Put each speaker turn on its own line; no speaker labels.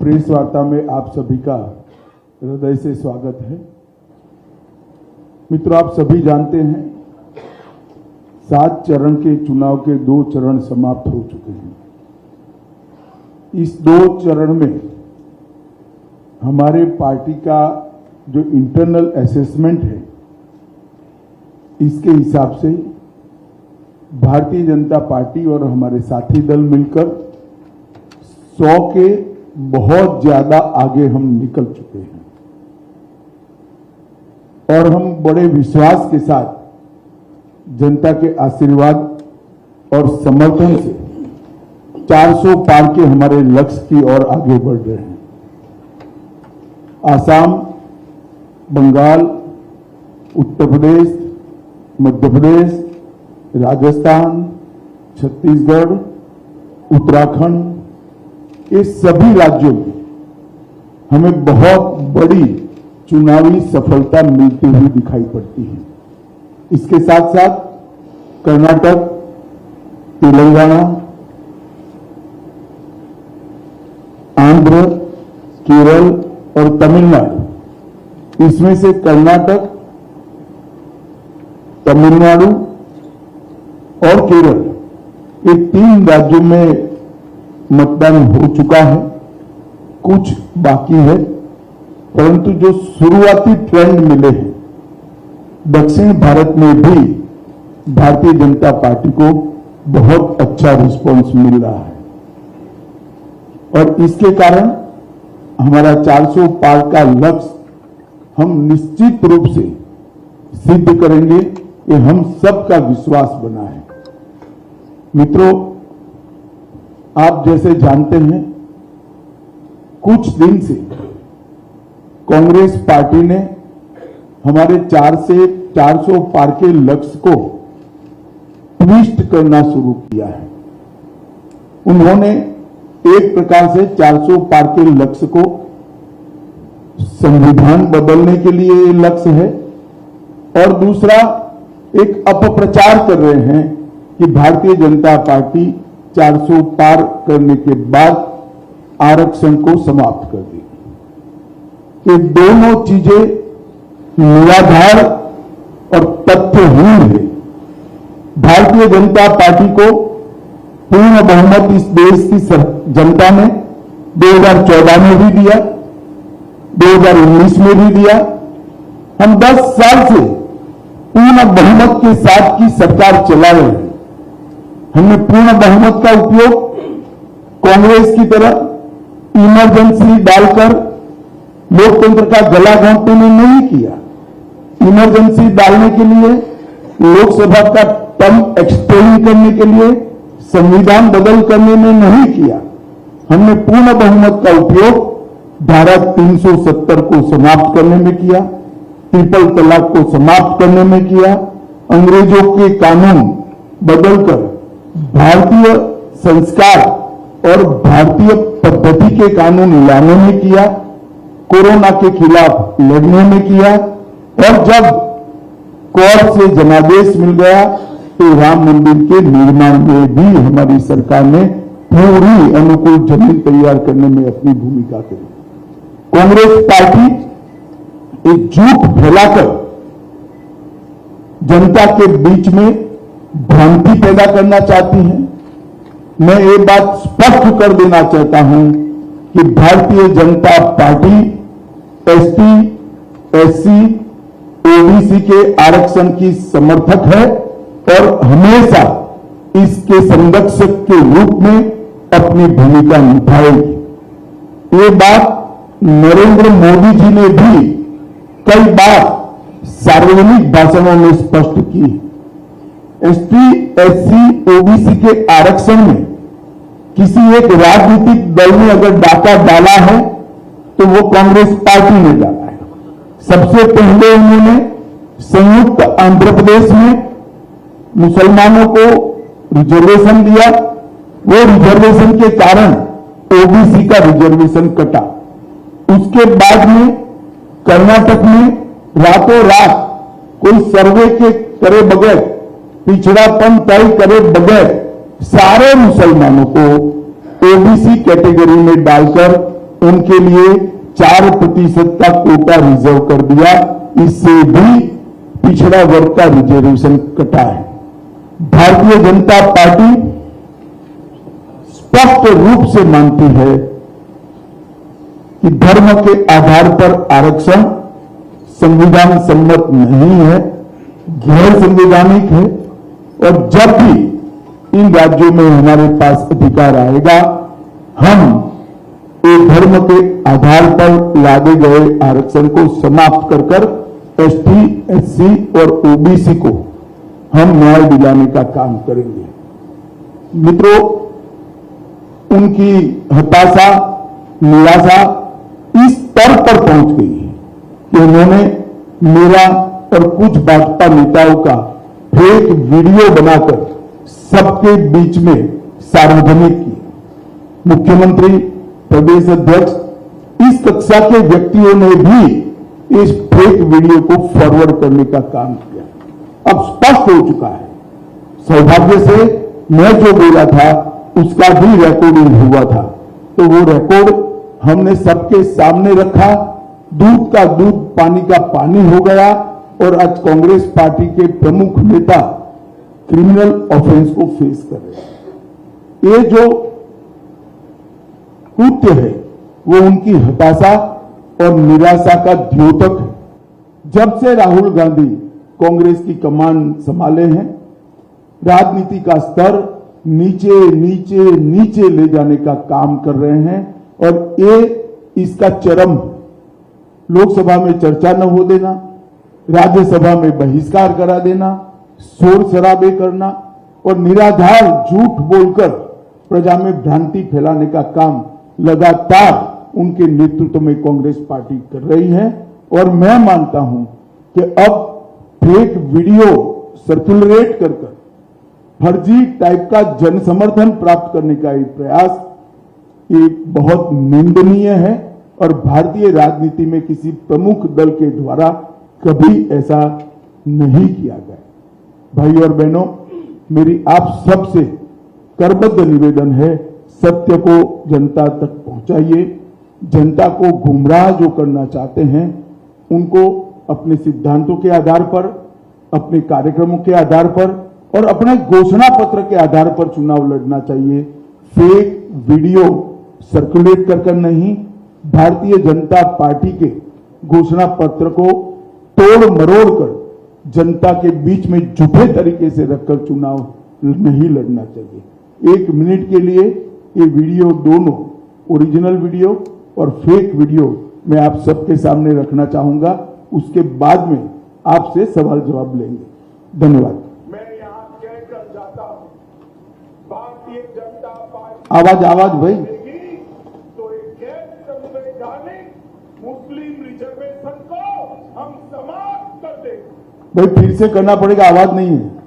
Press वार्ता में आप सभी का हृदय से स्वागत है। मित्रों, आप सभी जानते हैं 7 चरण के चुनाव के 2 चरण समाप्त हो चुके हैं। इस 2 चरण में हमारे पार्टी का जो इंटरनल असेसमेंट है, इसके हिसाब से भारतीय जनता पार्टी और हमारे साथी दल मिलकर 100 के बहुत ज्यादा आगे हम निकल चुके हैं और हम बड़े विश्वास के साथ जनता के आशीर्वाद और समर्थन से 400 पार के हमारे लक्ष्य की ओर आगे बढ़ रहे हैं। आसाम, बंगाल, उत्तर प्रदेश, मध्य प्रदेश, राजस्थान, छत्तीसगढ़, उत्तराखंड, ये सभी राज्यों में हमें बहुत बड़ी चुनावी सफलता मिलती हुई दिखाई पड़ती है। इसके साथ साथ कर्नाटक, तेलंगाना, आंध्र, केरल और तमिलनाडु, इसमें से कर्नाटक, तमिलनाडु और केरल, ये 3 राज्यों में मतदान हो चुका है। कुछ बाकी है, परंतु जो शुरुआती ट्रेंड मिले हैं, दक्षिण भारत में भी भारतीय जनता पार्टी को बहुत अच्छा रिस्पांस मिल रहा है और इसके कारण हमारा 400 पार का लक्ष्य हम निश्चित रूप से सिद्ध करेंगे, ये हम सबका विश्वास बना है। मित्रों, आप जैसे जानते हैं, कुछ दिन से कांग्रेस पार्टी ने हमारे 4 से 400 पार के लक्ष्य को ट्विस्ट करना शुरू किया है। उन्होंने एक प्रकार से 400 पार के लक्ष्य को संविधान बदलने के लिए ये लक्ष्य है और दूसरा एक अपप्रचार कर रहे हैं कि भारतीय जनता पार्टी 400 पार करने के बाद आरक्षण को समाप्त कर देगी। ये दोनों चीजें निराधार और तथ्यहीन है। भारतीय जनता पार्टी को पूर्ण बहुमत इस देश की जनता ने 2014 में भी दिया, 2019 में भी दिया। हम 10 साल से पूर्ण बहुमत के साथ की सरकार चला रहे हैं। हमने पूर्ण बहुमत का उपयोग कांग्रेस की तरह इमरजेंसी डालकर लोकतंत्र का गला घोंटने में नहीं किया। इमरजेंसी डालने के लिए, लोकसभा का टर्म एक्सटेंड करने के लिए, संविधान बदल करने में नहीं किया। हमने पूर्ण बहुमत का उपयोग धारा 370 को समाप्त करने में किया, ट्रिपल तलाक को समाप्त करने में किया, अंग्रेजों के कानून बदलकर भारतीय संस्कार और भारतीय पद्धति के कानून लाने में किया, कोरोना के खिलाफ लड़ने में किया और जब कोर्ट से जनादेश मिल गया तो राम मंदिर के निर्माण में भी हमारी सरकार ने पूरी अनुकूल जमीन तैयार करने में अपनी भूमिका करी। कांग्रेस पार्टी एक झूठ फैलाकर जनता के बीच में भ्रांति पैदा करना चाहती है। मैं ये बात स्पष्ट कर देना चाहता हूं कि Bharatiya Janata party ST, SC, OBC के आरक्षण की समर्थक है और हमेशा इसके संरक्षक के रूप में अपनी भूमिका निभाएगी। ये बात नरेंद्र मोदी जी ने भी कई बार सार्वजनिक भाषणों में स्पष्ट की है। एसटी, एससी, ओबीसी के आरक्षण में किसी एक राजनीतिक दल ने अगर डाका डाला है तो वो कांग्रेस पार्टी ने डाला है। सबसे पहले उन्होंने संयुक्त आंध्र प्रदेश में मुसलमानों को रिजर्वेशन दिया। वो रिजर्वेशन के कारण ओबीसी का रिजर्वेशन कटा। उसके बाद में कर्नाटक में रातों रात कोई सर्वे के करे बगैर, पिछड़ापन तय करे बगैर सारे मुसलमानों को ओबीसी कैटेगरी में डालकर उनके लिए 4% का कोटा रिजर्व कर दिया। इससे भी पिछड़ा वर्ग का रिजर्वेशन कटा है। भारतीय जनता पार्टी स्पष्ट रूप से मानती है कि धर्म के आधार पर आरक्षण संविधान सम्मत नहीं है, गैर संवैधानिक है, और जब भी इन राज्यों में हमारे पास अधिकार आएगा, हम एक धर्म के आधार पर लादे गए आरक्षण को समाप्त कर एसटी, एससी और ओबीसी को हम न्याय दिलाने का काम करेंगे। मित्रों, उनकी हताशा, निराशा इस स्तर पर पहुंच गई है कि उन्होंने मेरा और कुछ भाजपा नेताओं का फेक वीडियो बनाकर सबके बीच में सार्वजनिक किया। मुख्यमंत्री, प्रदेश अध्यक्ष, इस कक्षा के व्यक्तियों ने भी इस फेक वीडियो को फॉरवर्ड करने का काम किया। अब स्पष्ट हो चुका है। सौभाग्य से मैं जो बोला था उसका भी रिकॉर्डिंग हुआ था, तो वो रिकॉर्ड हमने सबके सामने रखा। दूध का दूध, पानी का पानी हो गया, और आज कांग्रेस पार्टी के प्रमुख नेता क्रिमिनल ऑफेंस को फेस कर रहे हैं। ये जो कृत्य है वो उनकी हताशा और निराशा का द्योतक है। जब से राहुल गांधी कांग्रेस की कमान संभाले हैं, राजनीति का स्तर नीचे नीचे नीचे ले जाने का काम कर रहे हैं, और ये इसका चरम, लोकसभा में चर्चा न हो देना, राज्यसभा में बहिष्कार करा देना, शोर शराबे करना और निराधार झूठ बोलकर प्रजा में भ्रांति फैलाने का काम लगातार उनके नेतृत्व में कांग्रेस पार्टी कर रही है। और मैं मानता हूं कि अब फेक वीडियो सर्कुलेट कर फर्जी टाइप का जन समर्थन प्राप्त करने का ये प्रयास ये बहुत निंदनीय है, और भारतीय राजनीति में किसी प्रमुख दल के द्वारा कभी ऐसा नहीं किया गया। भाई और बहनों, मेरी आप सबसे करबद्ध निवेदन है, सत्य को जनता तक पहुंचाइए। जनता को गुमराह जो करना चाहते हैं उनको अपने सिद्धांतों के आधार पर, अपने कार्यक्रमों के आधार पर और अपने घोषणा पत्र के आधार पर चुनाव लड़ना चाहिए। फेक वीडियो सर्कुलेट कर नहीं, भारतीय जनता पार्टी के घोषणा पत्र को तोड़ मरोड़ कर जनता के बीच में झूठे तरीके से रखकर चुनाव नहीं लड़ना चाहिए। 1 मिनट के लिए ये वीडियो, दोनों ओरिजिनल वीडियो और फेक वीडियो मैं आप सबके सामने रखना चाहूंगा। उसके बाद में आपसे सवाल जवाब लेंगे। धन्यवाद।
मैं यहाँ कहकर जाता हूँ, भारतीय जनता पार्टी
आवाज भाई,
तो एक गैर संवैधानिक मुस्लिम रिजर्वेशन को हम समाप्त कर देंगे।
भाई फिर से करना पड़ेगा, आवाज नहीं है।